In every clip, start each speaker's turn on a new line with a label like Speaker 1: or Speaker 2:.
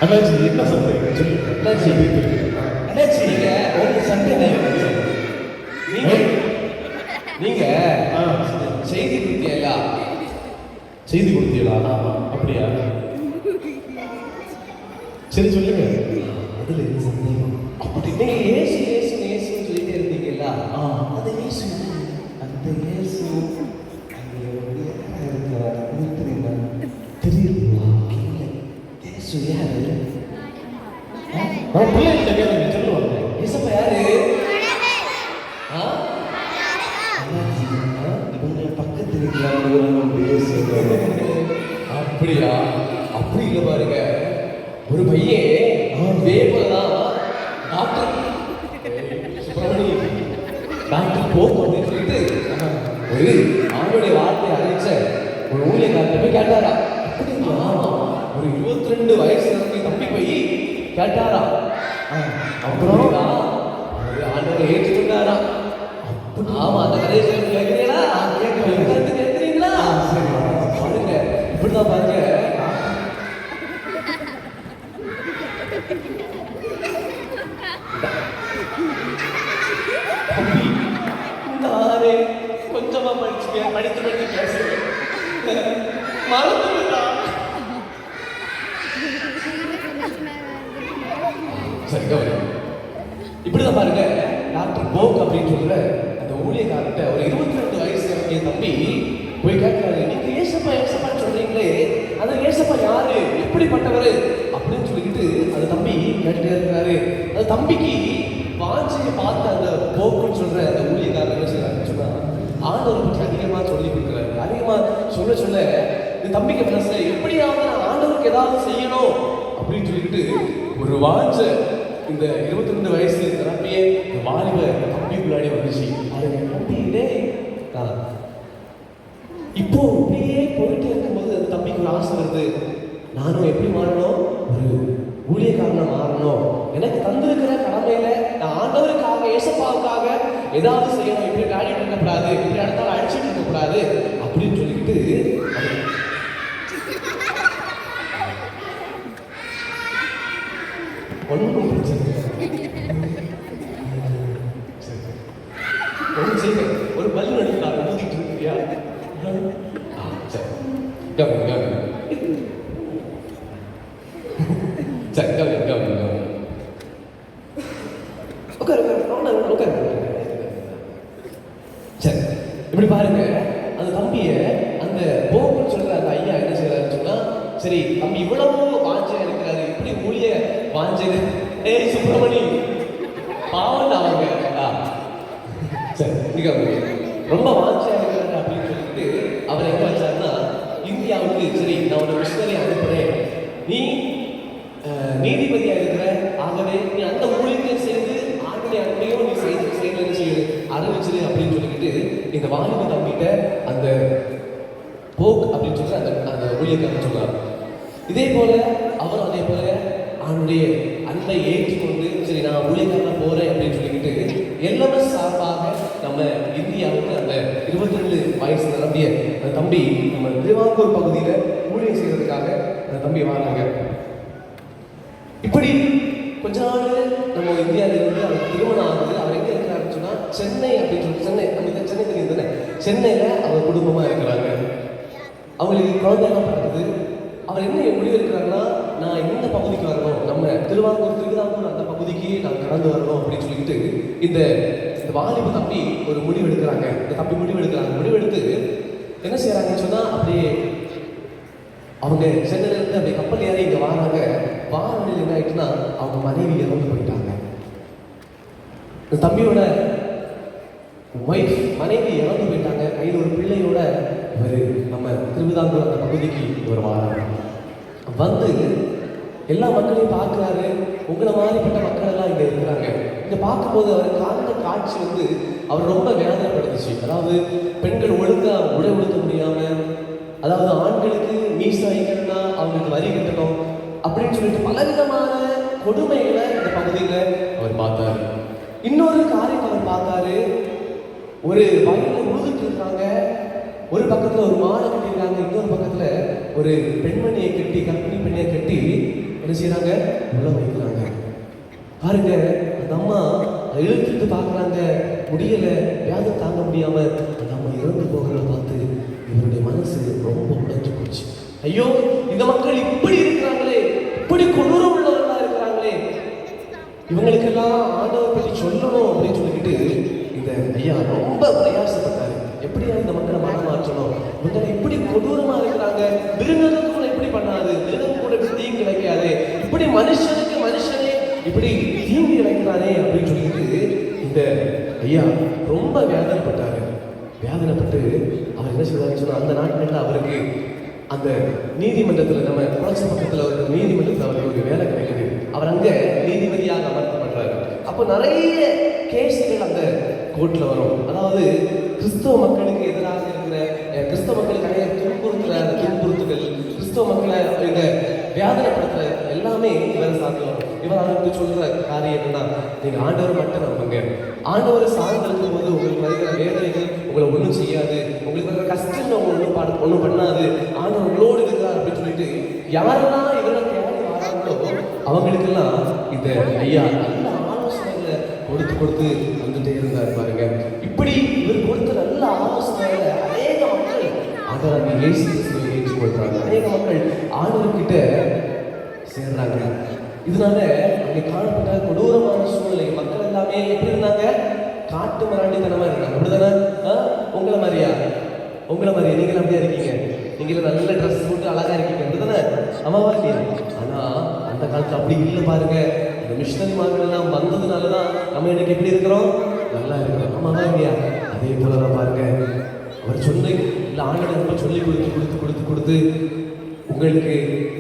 Speaker 1: அண்ணாச்சி என்ன சந்தை சொல்லு.
Speaker 2: அண்ணாச்சி அண்ணாச்சி நீங்க உங்க சண்டை நீங்க நீங்க செய்தி கொடுத்தீங்களா?
Speaker 1: செய்தி கொடுத்தீங்களா? அப்படியா? சரி சொல்லுங்க.
Speaker 2: அதுல என்ன சந்தேகம்? அப்படி நீங்க ஏசு ஏசு ஏசுன்னு சொல்லிட்டே இருந்தீங்களா? அது ஏசு. அந்த ஏசு தெரியுமா? ஏசு யாரு?
Speaker 1: பிள்ளைகிட்ட கேளுங்க சொல்லுவாங்க.
Speaker 2: ஏசப்பா யாரு? இவங்க பக்கத்துல அப்படியா? அப்படி இல்லை பாருங்க. ஒரு பையன் வேப்பதான் டாக்டர் சுப்பிரமணியம் டாக்டர் போக்கு அப்படின்னு சொல்லிட்டு ஒரு ஆணுடைய வார்த்தையை அறிவிச்ச ஒரு ஊழியக்காரத்தை போய் கேட்டாரா. ஆமா, ஒரு 22 வயசு தம்பி போய் கேட்டாரா. அப்புறம் ஆண்டவரை ஏற்றுக்கொண்டாரா. ஆமா, அந்த கதையை கேட்கிறீங்களா? கேட்கிறீங்களா? பாருங்க, இப்படிதான் பாருங்க. நானே கொஞ்சமா படிச்சு பேசுறேன். மறந்துட்டா. சரி கவனம். இப்படிதான் பாருங்க, டாக்டர் போக் அப்படின்னு சொல்ற அந்த ஊழியக்காரர்கிட்ட ஒரு 22 வயசு என் தம்பி போய் கேட்கிறாரு, நீங்க ஏசப்பா ஏசப்பான்னு சொல்றீங்களே, அந்த ஏசப்பா யாரு, எப்படிப்பட்டவரு அப்படின்னு சொல்லிக்கிட்டு அந்த தம்பி கேட்டுட்டே இருக்கிறாரு. அந்த தம்பிக்கு வாஞ்சியை பார்த்த அந்த போக்குன்னு சொல்ற அந்த ஊழியக்காரர் என்ன செய்யறாருன்னு சொன்னா, ஆண்டவரை பற்றி அதிகமா சொல்லி கொடுக்குறாரு. அதிகமா சொல்ல சொல்ல இந்த தம்பிக்கு மனசுல எப்படியாவது நான் ஆண்டவருக்கு ஏதாவது செய்யணும் அப்படின்னு சொல்லிக்கிட்டு ஒரு வாஞ்ச இந்த 22 வயசு நிரம்பிய வாலிப தம்பிக்குள்ளாடி வந்துச்சு. அது தம்பியிலே இப்போ இப்படியே போயிட்டே இருக்கும்போது அந்த தம்பிக்கு ஒரு ஆசை வருது. நானும் எப்படி மாறணும்? ஒரு ஊழியக்காரனை மாறணும். எனக்கு தந்திருக்கிற கடமையில நான் ஆண்டவருக்காக ஏசப்பாவுக்காக ஏதாவது செய்யணும். இப்படி காடிட்டு இருக்கக்கூடாது, இப்படி இடத்தால அடிச்சுட்டு இருக்கக்கூடாது அப்படின்னு சொல்லிக்கிட்டு ஒன்றும் பிரச்சனை ஒன்றும் செய்ய ஒரு பல்லு எடுத்தாங்க ஊதிட்டு இருக்கியா? சரி கவனம் கவனம் சரி கவனம் கவனம் கவனம் உட்காரு. சரி, இப்படி பாருங்க, அந்த தம்பிய அந்த போக்குன்னு சொல்ற அந்த ஐயா என்ன செய்யறாருன்னு சொன்னா, சரி தம்பி இவ்வளவு வாஞ்சை இருக்கிறாரு, இப்படி ஊழிய வாஞ்சை, ஏய் சுப்பிரமணி பாவம் அவங்க சரி மிக ரொம்ப வாஞ்சையா இருக்கிறாரு அப்படின்னு சொல்லிட்டு அவர் எங்க வச்சாருன்னா இந்தியாவுக்கு, சரி நான் ஒரு மிஷனரி அனுப்புறேன், நீ நீதிபதியா இருக்கிற, ஆகவே நீ அந்த ஊழியத்தை செய்து ஆண்டுடைய அன்பையும் நீ செய்து அறிவிச்சிரு அப்படின்னு சொல்லிக்கிட்டு இந்த வாலிப தம்பிட்ட அந்த போக் அப்படின்னு சொல்லி அந்த ஊழியக்காரன் சொல்றாரு. இதே போல அவரும் அதே போல அவனுடைய அன்பை ஏற்றுக்கொண்டு சரி நான் ஊழியக்காரனா போறேன் அப்படின்னு சொல்லிக்கிட்டு LMS சார்பாக நம்ம இந்தியாவுக்கு அந்த 22 வயசு நிரம்பிய அந்த தம்பி நம்ம திருவாங்கூர் பகுதியில ஊழியம் செய்யறதுக்காக அந்த தம்பி வராங்க. இப்படி கொஞ்ச நாள் நம்ம இந்தியாவில இருந்து அவர் திருமணம் ஆகுது. அவர் எங்க இருக்கிறாருன்னு சொன்னா சென்னை அப்படின்னு சொல்லி, சென்னை நம்ம சென்னை தெரியும் தானே, சென்னையில அவர் குடும்பமா இருக்கிறாங்க. அவங்களுக்கு குழந்தைலாம் பிறகுது. அவர் என்ன முடிவு இருக்கிறாருன்னா, நான் இந்த பகுதிக்கு வரணும், நம்ம திருவிதாங்கூர் அந்த பகுதிக்கு நான் கடந்து வரணும் அப்படின்னு சொல்லிட்டு இந்த வாலிப தம்பி ஒரு முடிவு எடுக்கிறாங்க. இந்த தம்பி முடிவு எடுத்து என்ன செய்யறாங்கன்னு சொன்னா, அப்படியே அவங்க சென்னையில இருந்து அப்படியே கப்பல் ஏறி இங்க வராங்க. வாரவழியில் என்ன ஆயிடுச்சுன்னா அவங்க மனைவி இறந்து போயிட்டாங்க. இந்த தம்பியோட ஒய்ஃப் மனைவி இறந்து போயிட்டாங்க. கையில் ஒரு பிள்ளையோட இவர் நம்ம திருவிதாங்கூர் அந்த பகுதிக்கு இவர் வராங்க. வந்து எல்லா மக்களையும் பார்க்குறாரு. உங்களை மாதிரிப்பட்ட மக்கள் எல்லாம் இங்கே இருக்கிறாங்க. இங்கே பார்க்கும்போது அவர் காண்ட காட்சி வந்து அவர் ரொம்ப வேதனைப்படுத்துச்சு. அதாவது பெண்கள் ஒழுங்கா உடை உடுத்த முடியாம, அதாவது ஆண்களுக்கு மீசை வைக்கணும்னா அவங்களுக்கு வரி கட்டணும் அப்படின்னு சொல்லிட்டு பலவிதமான கொடுமைகளை இந்த பகுதியில் அவர் பார்த்தாரு. இன்னொரு காரியத்தை அவர் பார்த்தாரு. ஒரு வயலில் உழுதுட்டு இருக்காங்க. ஒரு பக்கத்தில் ஒரு மாலை கட்டி வைக்கிறாங்க, இன்னொரு பக்கத்துல ஒரு பெண்மணியை கட்டி, கர்ப்பிணி பெண்ணியை கட்டி என்ன செய்யறாங்க, உள்ள வைக்கிறாங்க. பாருங்க, அந்த அம்மா இழுத்துட்டு பாக்குறாங்க, முடியல, வியாதி தாங்க முடியாம அந்த அம்மா இறந்து போகிறத பார்த்து இவருடைய மனசு ரொம்ப உடைஞ்சு போச்சு. ஐயோ, இந்த மக்கள் இப்படி இருக்கிறாங்களே, இப்படி கொடூரம் உள்ளவர்களா இருக்கிறாங்களே, இவங்களுக்கெல்லாம் ஆண்டவர் பற்றி சொல்லணும் அப்படின்னு சொல்லிட்டு இந்த ஐயா ரொம்ப பிரயாசப்பட்டாரு. எப்படியா இந்த மக்களை மனம் மாற்றணும், இவங்க இப்படி கொடூரமா இருக்கிறாங்க, மிருகங்களுக்கு கூட இப்படி பண்ணாது, மிருகம் கூட இப்படி தீங்கு வைக்காது, இப்படி மனுஷனுக்கு மனுஷனே இப்படி தீங்கு வைக்கிறானே அப்படின்னு சொல்லிட்டு இந்த ஐயா ரொம்ப வேதனைப்பட்டாரு. வேதனைப்பட்டு அவர் என்ன செய்வாருன்னு சொன்னா, அந்த நாட்கள்ல அவருக்கு அந்த நீதிமன்றத்தில், நம்ம குளச்ச பக்கத்தில் ஒரு நீதிமன்றத்தில் அவருக்கு ஒரு வேலை கிடைக்குது. அவர் அங்க நீதிபதியாக அமர்த்தப்படுறாரு. அப்போ நிறைய கேஸுகள் அந்த கோர்ட்ல வரும். அதாவது கிறிஸ்தவ மக்களுக்கு எதிராக இருக்கிற, கிறிஸ்தவ மக்களுக்கு நிறைய துன்புறுத்துற அந்த துன்புறுத்துகள், கிறிஸ்தவ மக்களை அவங்க வேதனைப்படுத்துற எல்லாமே இவரை சார்ந்து வரும். இவர் அவருக்கு சொல்ற காரியம் என்னன்னா, நீங்க ஆண்டவர் மட்டும் நம்புங்க, ஆண்டவரை சார்ந்து இருக்கும் போது உங்களுக்கு வருகிற வேதனைகள் உங்களை ஒன்றும் செய்யாது, உங்களுக்கு வருகிற கஷ்டங்கள் உங்களை ஒன்றும் பண்ணாது, ஆண்டவர் உங்களோடு இருக்கிறார் அப்படின்னு சொல்லிட்டு யாரெல்லாம் இவரை தேடி வராங்களோ அவங்களுக்கெல்லாம் இந்த ஐயா நல்ல ஆலோசனைகளை கொடுத்து வந்துட்டே இருந்தார். பாருங்க, இப்படி இவர் கொடுத்த நல்ல ஆலோசனைகளை அநேக மக்கள் ஆண்டவராகிய இயேசு கிறிஸ்துவை ஏற்றுக்கொள்றாங்க. அநேக மக்கள் ஆண்டவர்கிட்ட சேர்றாங்க. இதனால அங்கே காணப்பட்ட கொடூரமான சூழ்நிலை, மக்கள் எல்லாமே எப்படி இருந்தாங்க, காட்டு மராண்டித்தனமா இருந்தாங்க. அப்படிதானே? உங்களை மாதிரியா நீங்களும் அப்படியா இருக்கீங்க, நீங்களும் நல்ல ட்ரெஸ் போட்டு அழகா இருக்கீங்க, அப்படிதானே? ஆமாவா இல்லையா? ஆனா அந்த காலத்துல அப்படி இல்லை. பாருங்க, இந்த மிஷினரிமார்கள் எல்லாம் வந்ததுனாலதான் நம்ம எனக்கு எப்படி இருக்கிறோம், நல்லா இருக்கிறோம். ஆமாவா இல்லையா? அதே போலதான் பாருங்க, அவர் சொன்ன இல்லை, ஆண்டவர் ரொம்ப சொல்லி கொடுத்து உங்களுக்கு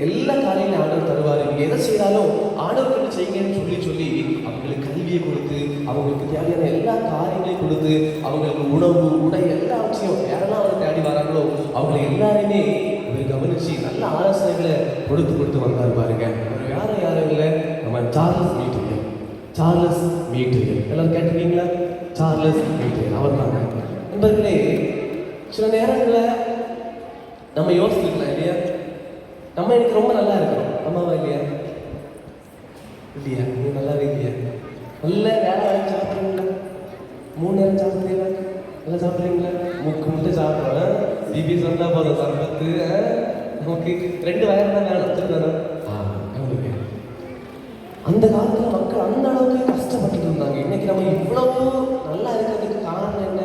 Speaker 2: எல்லா காரியங்களும் ஆண்டவர் தருவார். நீங்க எதை செய்தாலும் ஆண்டவர்கிட்ட செய்யுங்கன்னு சொல்லி அவங்களுக்கு கல்வியை கொடுத்து, அவங்களுக்கு தேவையான எல்லா காரியங்களையும் கொடுத்து, அவங்களுக்கு உணவு, உடை எல்லாவற்றையும் யாரெல்லாம் அவங்க தேடி வராங்களோ அவங்களை எல்லாருமே இவர் கவனிச்சு நல்ல ஆலோசனைகளை கொடுத்து வந்தார். பாருங்க, அவர் யாரும் இல்லை, நம்ம சார்லஸ் மீட்டியர். எல்லாரும் கேட்டுருக்கீங்களா? சார்லஸ் மீட்டியர் அவர் தாங்க. நண்பர்களே, சில நேரங்களில் நம்ம யோசிச்சிருக்கலாம் இல்லையா, நம்ம எனக்கு ரொம்ப நல்லா இருக்கிறோம், ஆமாவா இல்லையா? நீ நல்லாவே இல்லையா? நல்ல வேலை சாப்பிட்றீங்களா? 3 நேரம் சாப்பிட்றீங்களா? நல்லா சாப்பிட்றீங்களா? முட்டை சாப்பிட்றோம், பிபி சொன்னா போதும், சம்பத்து நமக்கு 2 வயறு தான் வேணும், சரிதானே? அந்த காலத்துல மக்கள் அந்த அளவுக்கு கஷ்டப்பட்டு இருந்தாங்க. இன்னைக்கு நம்ம இவ்வளவு நல்லா இருக்கிறதுக்கு காரணம் என்ன?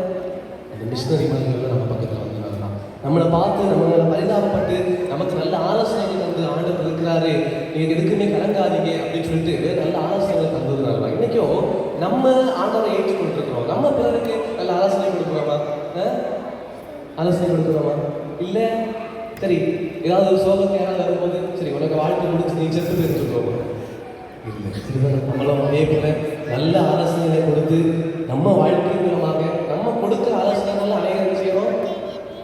Speaker 2: அந்த மிஷினரி மனிதர்கள் நம்ம பக்கத்துல வந்ததுனால, நம்மளை பார்த்து நம்ம மேல பரிதாபப்பட்டு நமக்கு நல்ல ஆலோசனைகள் தந்து, ஆண்டவர் இருக்கிறாரு, நீங்க எதுக்குமே கலங்காதீங்க அப்படின்னு சொல்லிட்டு நல்ல ஆலோசனைகள் தந்ததுனால இன்னைக்கும் நம்ம ஆண்டவரை ஏற்றுக்கொண்டிருக்கிறோம். நம்ம பிறருக்கு நல்ல ஆலோசனை கொடுக்குறோமா? இல்லை. சரி, ஏதாவது ஒரு சோகத்தை யாராவது வரும்போது, சரி உனக்கு வாழ்க்கை முடிச்சு நீ செத்து போயிட்டு சொல்லுவோமா? இல்லை. சரிதான், நம்மளும் அதே போல நல்ல ஆலோசனைகளை கொடுத்து நம்ம வாழ்க்கை மூலமாக நம்ம கொடுக்குற ஆலோசனைகள் அநேகம்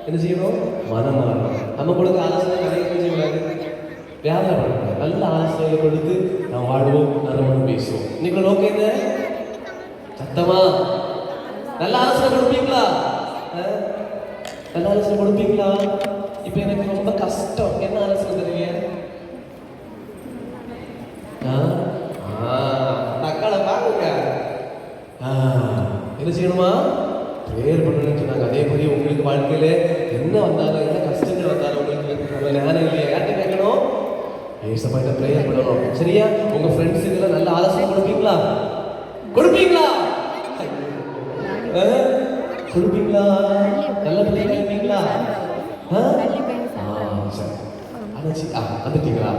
Speaker 2: என்ன செய்யணும்? மனம் மாறணும். நம்ம கொடுக்குற ஆலோசனை அநேகம் என்ன செய்யக்கூடாது? வேதனைப்படக்கூடாது. நல்ல ஆலோசனைகளை கொடுத்து நாம் வாழ்வோம், நரமணம் பேசுவோம். இன்னைக்கு நோக்கம் என்ன? சத்தமா நல்ல ஆலோசனை கொடுப்பீங்களா? நல்ல ஆலோசனை கொடுப்பீங்களா? இப்போ எனக்கு ரொம்ப கஷ்டம், என்ன ஆலோசனை தருவீங்க? தக்காளை பாருங்க, என்ன செய்யணுமா? ப்ரேயர் பண்ணணும்னு சொன்னாங்க. அதே மாதிரி உங்களுக்கு வாழ்க்கையில என்ன வந்தாலும், என்ன கஷ்டங்கள் வந்தாலும் உங்களுக்கு நேரம் இல்லையா? யார்கிட்ட கேட்கணும்? ஏசப்பாட்ட ப்ரேயர் பண்ணணும். சரியா? உங்க ஃப்ரெண்ட்ஸுக்கு நல்ல ஆலோசனை கொடுப்பீங்களா? நல்ல பிள்ளைங்க இருப்பீங்களா? சரி, வந்துட்டீங்களா?